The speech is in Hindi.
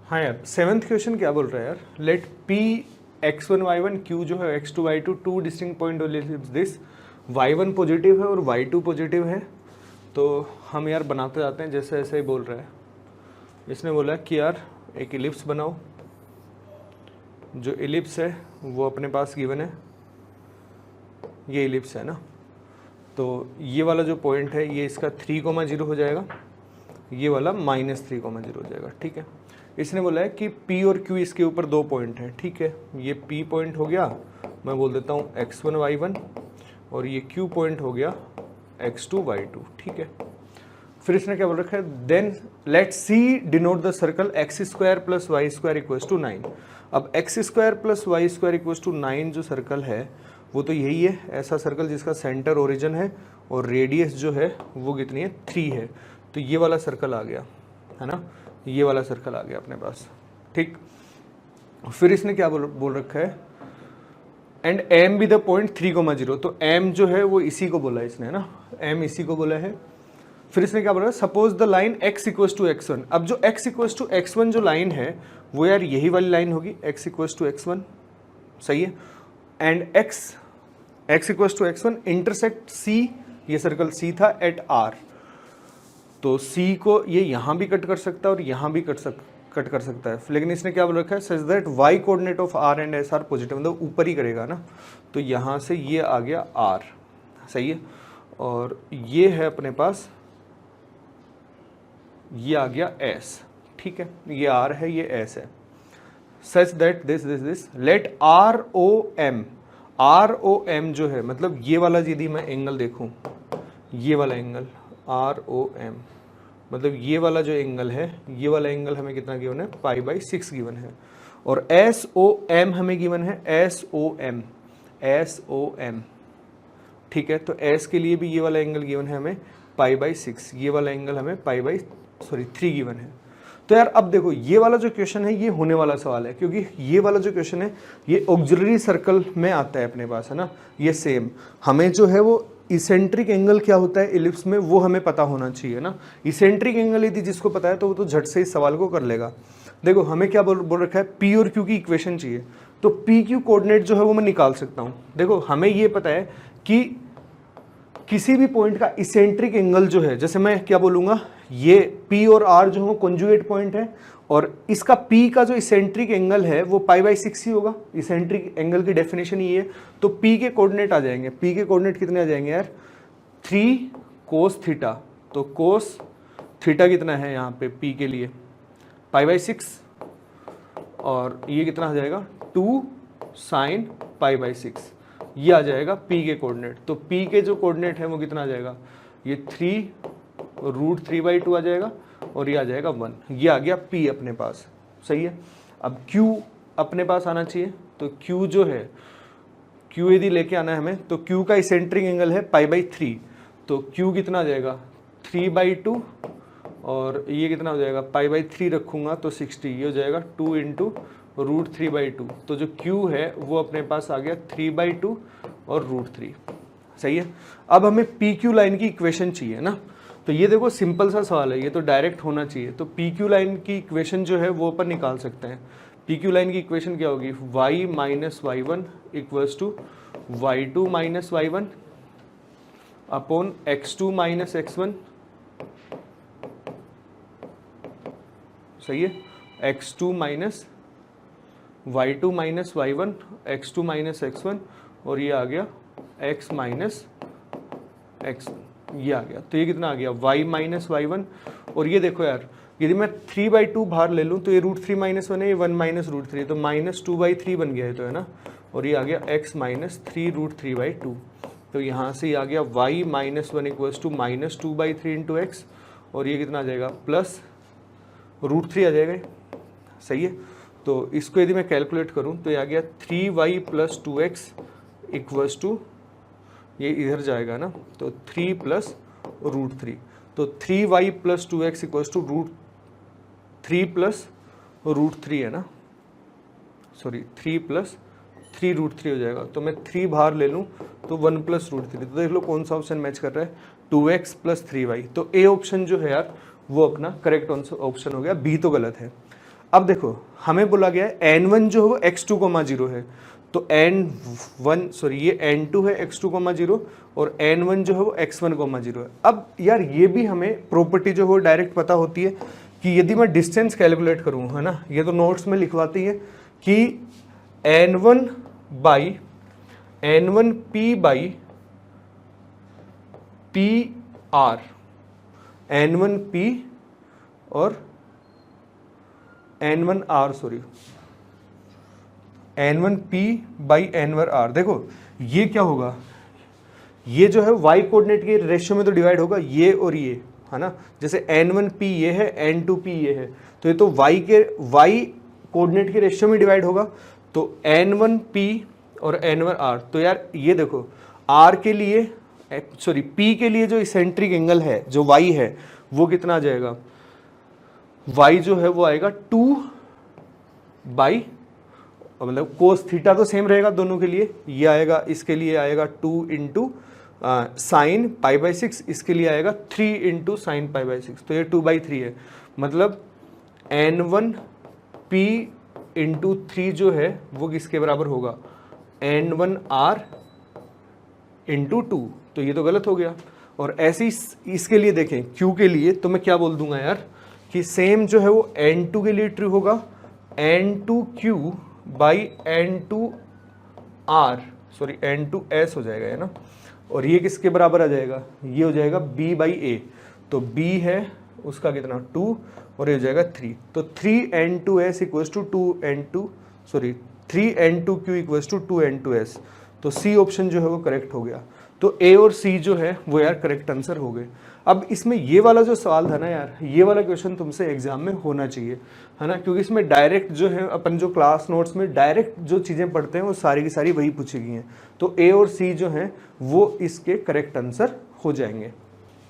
हाँ यार, सेवन्थ क्वेश्चन क्या बोल रहा है यार, late P x1 y1 q जो है x2 y2 two distinct point this y1 positive है और y2 पॉजिटिव है। तो हम यार बनाते जाते हैं, जैसे ऐसे ही बोल रहा है। इसने बोला कि यार एक इलिप्स बनाओ, जो इलिप्स है वो अपने पास गिवन है, ये इलिप्स है ना। तो ये वाला जो पॉइंट है ये इसका 3,0 हो जाएगा, ये वाला -3,0 हो जाएगा, ठीक है। इसने बोला है कि P और Q इसके ऊपर 2 पॉइंट हैं, ठीक है। ये P पॉइंट हो गया, मैं बोल देता हूँ x1 y1, और ये Q पॉइंट हो गया x2 y2, ठीक है। फिर इसने क्या बोल रखा है, then let C denote the circle x² + y² = 9। अब x² + y² = 9 जो सर्कल है वो तो यही है, ऐसा सर्कल जिसका सेंटर ओरिजिन है और रेडियस जो है वो कितनी है, 3 है। तो ये वाला सर्कल आ गया है ना, ये वाला सर्कल आ गया अपने पास, ठीक। फिर इसने क्या बोल रखा है, and M be the point 3,0। तो एम जो है वो इसी को बोला है इसने, है ना, एम इसी को बोला है। फिर इसने क्या बोला, suppose the line x = x1। अब जो x = x1 जो लाइन है वो यार यही वाली लाइन होगी, x = x1, सही है। And x = x1 intersect c, ये सर्कल c था, एट r। तो c को ये यहाँ भी कट कर सकता है और यहाँ भी कट कर सकता है, लेकिन इसने क्या बोल रखा है, such that y coordinate of r and s are positive, मतलब ऊपर ही करेगा ना। तो यहाँ से ये आ गया r, सही है। और ये है अपने पास, ये आ गया s, ठीक है। ये r है, ये s है। Such that this let R O M जो है, मतलब ये वाला यदि मैं एंगल देखूं, ये वाला एंगल ROM, मतलब ये वाला जो एंगल है, ये वाला एंगल हमें कितना गिवन है, π/6 गिवन है। और SOM हमें गिवन है, SOM, ठीक है। तो S के लिए भी ये वाला एंगल गिवन है हमें π/6, ये वाला एंगल हमें 3 गिवन है। तो यार अब देखो, ये वाला जो क्वेश्चन है ये होने वाला सवाल है, क्योंकि ये वाला जो क्वेश्चन है ये ऑक्सिलरी सर्कल में आता है अपने पास, है ना। ये सेम हमें जो है वो इसेंट्रिक एंगल क्या होता है इलिप्स में वो हमें पता होना चाहिए ना। इसेंट्रिक एंगल यदि जिसको पता है तो वो तो झट से इस सवाल को कर लेगा। देखो हमें क्या बोल रखा है, P और Q की इक्वेशन चाहिए, तो PQ कोऑर्डिनेट जो है वो मैं निकाल सकता हूँ। देखो हमें ये पता है कि किसी भी पॉइंट का इसेंट्रिक एंगल जो है, जैसे मैं क्या बोलूँगा, ये P और R जो है कॉन्जुगेट पॉइंट है, और इसका P का जो इसेंट्रिक एंगल है वो π/6 ही होगा। इसेंट्रिक एंगल की डेफिनेशन ये है। तो P के कोऑर्डिनेट आ जाएंगे, P के कोऑर्डिनेट कितने आ जाएंगे यार, 3 cos थीटा। तो cos थीटा कितना है यहाँ पे P के लिए, π/6, और ये कितना आ जाएगा, 2 sin π/6, ये आ जाएगा P के कोऑर्डिनेट। तो P के जो कोऑर्डिनेट है वो कितना आ जाएगा, ये 3√3/2 आ जाएगा, और ये आ जाएगा 1। ये आ गया P अपने पास, सही है। अब Q अपने पास आना चाहिए, तो Q जो है, Q यदि लेके आना है हमें, तो Q का इसेंट्रिक एंगल है π/3, तो Q कितना आ जाएगा, 3/2, और ये कितना हो जाएगा, π/3 रखूँगा तो 60, ये हो जाएगा 2 × √3/2। तो जो Q है वो अपने पास आ गया 3/2 और √3, सही है। अब हमें PQ लाइन की इक्वेशन चाहिए ना। तो ये देखो सिंपल सा सवाल है, ये तो डायरेक्ट होना चाहिए। तो PQ लाइन की इक्वेशन जो है वो अपन निकाल सकते हैं। PQ लाइन की इक्वेशन क्या होगी, y - y1 = y2 - y1 upon x2 - x1, सही है। x2 - y2 - y1, x2 - x1, और ये आ गया x - x, ये आ गया। तो ये कितना आ गया, y - y1, और ये देखो यार, यदि मैं 3/2 बाहर ले लूँ तो ये √3 - 1 है, ये 1 - √3, तो -2/3 बन गया है, तो है ना। और ये आ गया x - 3√3/2। तो यहाँ से ये आ गया y - 1 = -2/3 × x, और ये कितना आ जाएगा, प्लस √3 आ जाएगा, सही है। तो इसको यदि मैं कैलकुलेट करूँ तो ये आ गया 3y + 2x = ये इधर जाएगा ना, तो 3 + √3, तो 3y + 2x = √3 + √3 है ना, सॉरी 3 + 3√3 हो जाएगा। तो मैं 3 बाहर ले लूँ तो 1 + √3, तो देख लो कौन सा ऑप्शन मैच कर रहा है, 2x + 3y। तो ए ऑप्शन जो है यार वो अपना करेक्ट ऑप्शन हो गया, बी तो गलत है। अब देखो हमें बोला गया है n1 जो है वो x2, 0 है, तो n1 सॉरी ये n2 है x2, 0 और n1 जो है वो x1, 0 है। अब यार ये भी हमें प्रॉपर्टी जो है वो डायरेक्ट पता होती है कि यदि मैं डिस्टेंस कैलकुलेट करूँ, है ना, ये तो नोट्स में लिखवाती है कि n1 by n1p by P R, n1p और n1r sorry n1p by n1r। देखो ये क्या होगा, ये जो है y कोऑर्डिनेट के रेशियो में तो डिवाइड होगा, ये और ये, है ना, जैसे n1p ये है, n2p ये है, तो ये तो y कोऑर्डिनेट के रेशियो में डिवाइड होगा, तो n1p और n1r। तो यार ये देखो r के लिए सॉरी p के लिए जो इसेंट्रिक एंगल है जो y है वो कितना आ जाएगा, y जो है वो आएगा 2 बाई, मतलब कोस थीटा तो सेम रहेगा दोनों के लिए, ये आएगा, इसके लिए आएगा 2 इंटू साइन पाई बाई 6, इसके लिए आएगा 3 इंटू साइन पाई बाई 6, तो ये 2/3 है। मतलब n1p इंटू 3 जो है वो किसके बराबर होगा, n1r इंटू 2, तो ये तो गलत हो गया। और ऐसे ही इसके लिए देखें q के लिए, तो मैं क्या बोल दूंगा यार कि सेम जो है वो n2 के लिए ट्रू होगा, n2q by n2r sorry n2s हो जाएगा, है ना, और ये किसके बराबर आ जाएगा, ये हो जाएगा b बाई a, तो b है उसका कितना 2 और ये हो जाएगा 3, तो 3n2s equals to 2n2 sorry 3n2q equals to 2n2s, तो सी ऑप्शन जो है वो करेक्ट हो गया। तो ए और सी जो है वो यार करेक्ट आंसर हो गए। अब इसमें ये वाला जो सवाल था ना यार, ये वाला क्वेश्चन तुमसे एग्जाम में होना चाहिए, है ना, क्योंकि इसमें डायरेक्ट जो है अपन जो क्लास नोट्स में डायरेक्ट जो चीज़ें पढ़ते हैं वो सारी की सारी वही पूछी गई हैं, तो ए और सी जो हैं वो इसके करेक्ट आंसर हो जाएंगे।